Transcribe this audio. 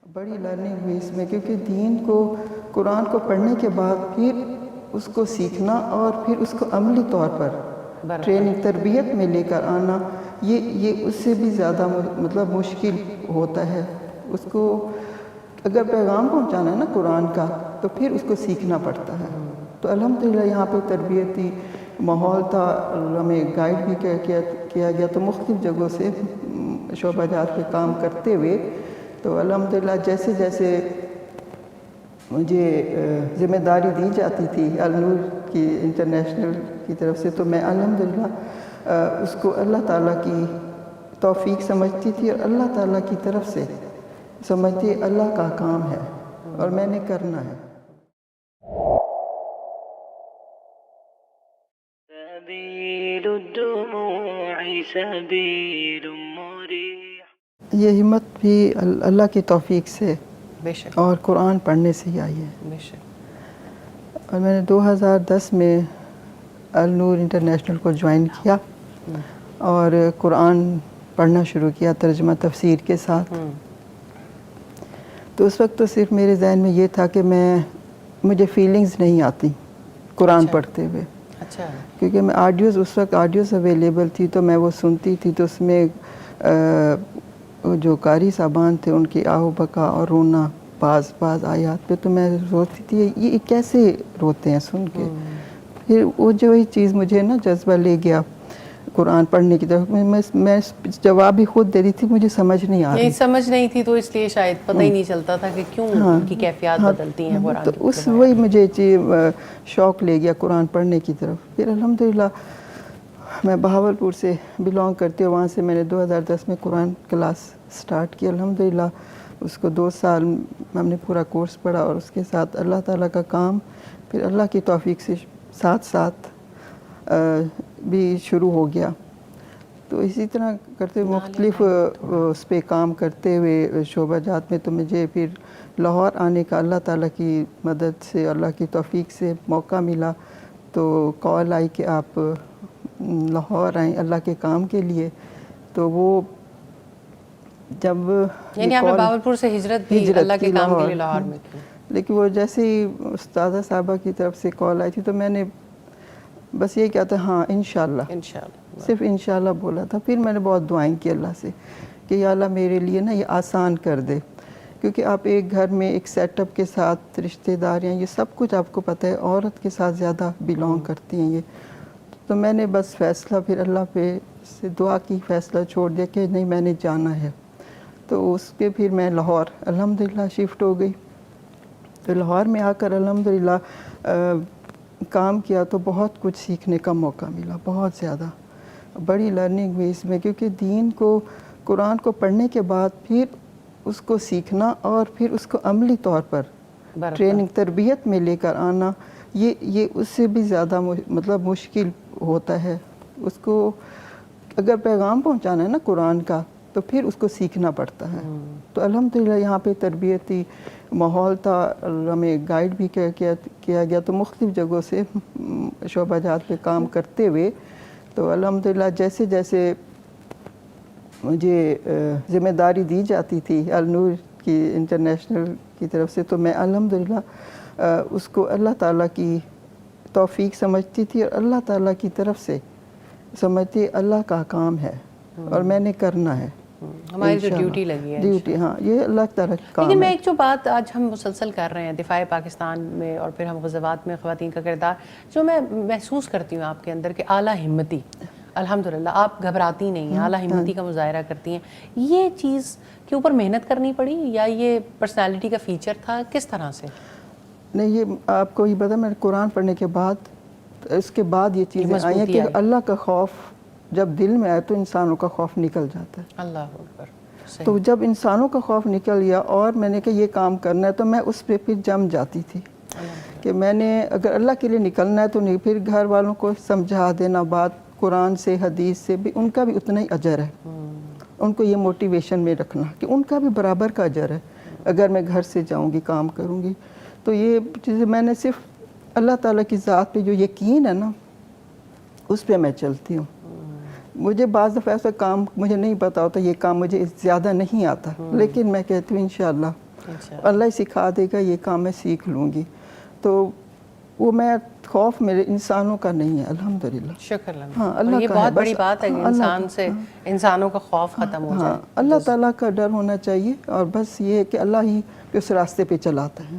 بڑی لرننگ ہوئی اس میں، کیونکہ دین کو، قرآن کو پڑھنے کے بعد پھر اس کو سیکھنا اور پھر اس کو عملی طور پر ٹریننگ تربیت میں لے کر آنا، یہ اس سے بھی زیادہ مطلب مشکل ہوتا ہے۔ اس کو اگر پیغام پہنچانا ہے نا قرآن کا، تو پھر اس کو سیکھنا پڑتا ہے۔ تو الحمدللہ یہاں پہ تربیتی ماحول تھا، ہمیں گائیڈ بھی کیا گیا، تو مختلف جگہوں سے شعبہ جات پہ کام کرتے ہوئے تو الحمدللہ جیسے جیسے مجھے ذمہ داری دی جاتی تھی النور کی انٹرنیشنل کی طرف سے، تو میں الحمدللہ اس کو اللہ تعالیٰ کی توفیق سمجھتی تھی، اور اللہ تعالیٰ کی طرف سے سمجھتی اللہ کا کام ہے اور میں نے کرنا ہے۔ سبیل الدموع سبیل مریح، یہ ہمت بھی اللہ کی توفیق سے بے شک اور قرآن پڑھنے سے ہی آئی ہے۔ بے شک۔ اور میں نے 2010 میں النور انٹرنیشنل کو جوائن کیا اور قرآن پڑھنا شروع کیا ترجمہ تفسیر کے ساتھ۔ تو اس وقت تو صرف میرے ذہن میں یہ تھا کہ مجھے فیلنگز نہیں آتی قرآن پڑھتے ہوئے، اچھا، کیونکہ میں اس وقت آڈیوز اویلیبل تھی تو میں وہ سنتی تھی، تو اس میں جو قاری صاحبان تھے ان کی آہو بکا اور رونا بعض آیات پہ، تو میں سوچتی تھی یہ کیسے روتے ہیں سن کے۔ پھر وہ جو ہی چیز مجھے نا جذبہ لے گیا قرآن پڑھنے کی طرف، میں جواب بھی خود دے رہی تھی، مجھے سمجھ نہیں آ رہی، یہی سمجھ نہیں تھی تو اس لیے شاید پتہ ہی نہیں چلتا تھا کہ کیوں ان کی کیفیات بدلتی ہیں قرآن تو کی وہی مجھے شوق لے گیا قرآن پڑھنے کی طرف۔ پھر الحمدللہ میں بہاولپور سے بلانگ کرتی ہوں، وہاں سے میں نے 2010 میں قرآن کلاس سٹارٹ کی۔ الحمدللہ اس کو 2 سال ہم نے پورا کورس پڑھا، اور اس کے ساتھ اللہ تعالیٰ کا کام پھر اللہ کی توفیق سے ساتھ بھی شروع ہو گیا۔ تو اسی طرح کرتے مختلف اس پہ کام کرتے ہوئے شعبہ جات میں، تو مجھے پھر لاہور آنے کا اللہ تعالیٰ کی مدد سے، اللہ کی توفیق سے موقع ملا۔ تو کال آئی کہ آپ لاہور آئیں اللہ کے کام کے لیے۔ تو وہ جب یعنی آپ نے بہاولپور سے ہجرت بھی اللہ کے کام کے لیے لاہور میں کی؟ لیکن وہ جیسے ہی استاذہ صاحبہ کی طرف سے کال آئی تھی، تو میں نے بس یہ کہا تھا ہاں انشاءاللہ، صرف انشاءاللہ بولا تھا۔ پھر میں نے بہت دعائیں کی اللہ سے کہ یا اللہ میرے لیے نا یہ آسان کر دے، کیونکہ آپ ایک گھر میں ایک سیٹ اپ کے ساتھ رشتہ داریاں، یہ سب کچھ آپ کو پتہ ہے، عورت کے ساتھ زیادہ بلانگ کرتی ہیں یہ۔ تو میں نے بس فیصلہ پھر اللہ پہ سے دعا کی، فیصلہ چھوڑ دیا کہ نہیں میں نے جانا ہے۔ تو اس کے پھر میں لاہور الحمدللہ شفٹ ہو گئی۔ تو لاہور میں آ کر الحمدللہ کام کیا، تو بہت کچھ سیکھنے کا موقع ملا، بہت زیادہ بڑی لرننگ ہوئی اس میں، کیونکہ دین کو، قرآن کو پڑھنے کے بعد پھر اس کو سیکھنا اور پھر اس کو عملی طور پر ٹریننگ تربیت میں لے کر آنا، یہ اس سے بھی زیادہ مطلب مشکل ہوتا ہے۔ اس کو اگر پیغام پہنچانا ہے نا قرآن کا، تو پھر اس کو سیکھنا پڑتا ہے۔ تو الحمدللہ یہاں پہ تربیتی ماحول تھا، ہمیں گائیڈ بھی کیا گیا، تو مختلف جگہوں سے شعبہ جات پہ کام کرتے ہوئے تو الحمدللہ جیسے جیسے مجھے ذمہ داری دی جاتی تھی النور کی انٹرنیشنل کی طرف سے، تو میں الحمدللہ اس کو اللہ تعالیٰ کی توفیق سمجھتی تھی، اور اللہ تعالیٰ کی طرف سے سمجھتی اللہ کا کام ہے اور میں نے کرنا ہے، ہماری جو ڈیوٹی لگی ہے، ڈیوٹی، ہاں یہ اللہ تعالیٰ کا کام ہے۔ لیکن میں ایک جو بات آج ہم مسلسل کر رہے ہیں دفاع پاکستان میں، اور پھر ہم غزوات میں خواتین کا کردار، جو میں محسوس کرتی ہوں آپ کے اندر کہ اعلیٰ ہمتی، الحمدللہ آپ گھبراتی نہیں ہیں، اعلیٰ ہمتی کا مظاہرہ کرتی ہیں، یہ چیز کے اوپر محنت کرنی پڑی یا یہ پرسنالٹی کا فیچر تھا، کس طرح سے؟ نہیں، یہ آپ کو یہ پتا، میں قرآن پڑھنے کے بعد اس کے بعد یہ چیزیں آئی ہیں کہ اللہ کا خوف جب دل میں آئے تو انسانوں کا خوف نکل جاتا ہے۔ اللہ اکبر۔ تو جب انسانوں کا خوف نکل گیا اور میں نے کہا یہ کام کرنا ہے، تو میں اس پہ پھر جم جاتی تھی کہ میں نے اگر اللہ کے لیے نکلنا ہے تو نہیں، پھر گھر والوں کو سمجھا دینا بات قرآن سے، حدیث سے بھی، ان کا بھی اتنا ہی اجر ہے، ان کو یہ موٹیویشن میں رکھنا کہ ان کا بھی برابر کا اجر ہے اگر میں گھر سے جاؤں گی، کام کروں گی۔ تو یہ چیزیں میں نے صرف اللہ تعالیٰ کی ذات پہ جو یقین ہے نا، اس پہ میں چلتی ہوں۔ مجھے بعض دفعہ ایسا کام مجھے نہیں پتا ہوتا، یہ کام مجھے زیادہ نہیں آتا، لیکن میں کہتی ہوں انشاءاللہ اللہ ہی سکھا دے گا، یہ کام میں سیکھ لوں گی. تو وہ میں خوف میرے انسانوں کا نہیں ہے الحمدللہ. شکر اللہ. ہاں اللہ یہ کا بہت بس. بڑی بات ہے کہ انسان سے انسانوں کا خوف ختم ہو جائے. اللہ تعالیٰ کا ڈر ہونا چاہیے، اور بس یہ ہے کہ اللہ ہی اس راستے پہ چلاتا ہے.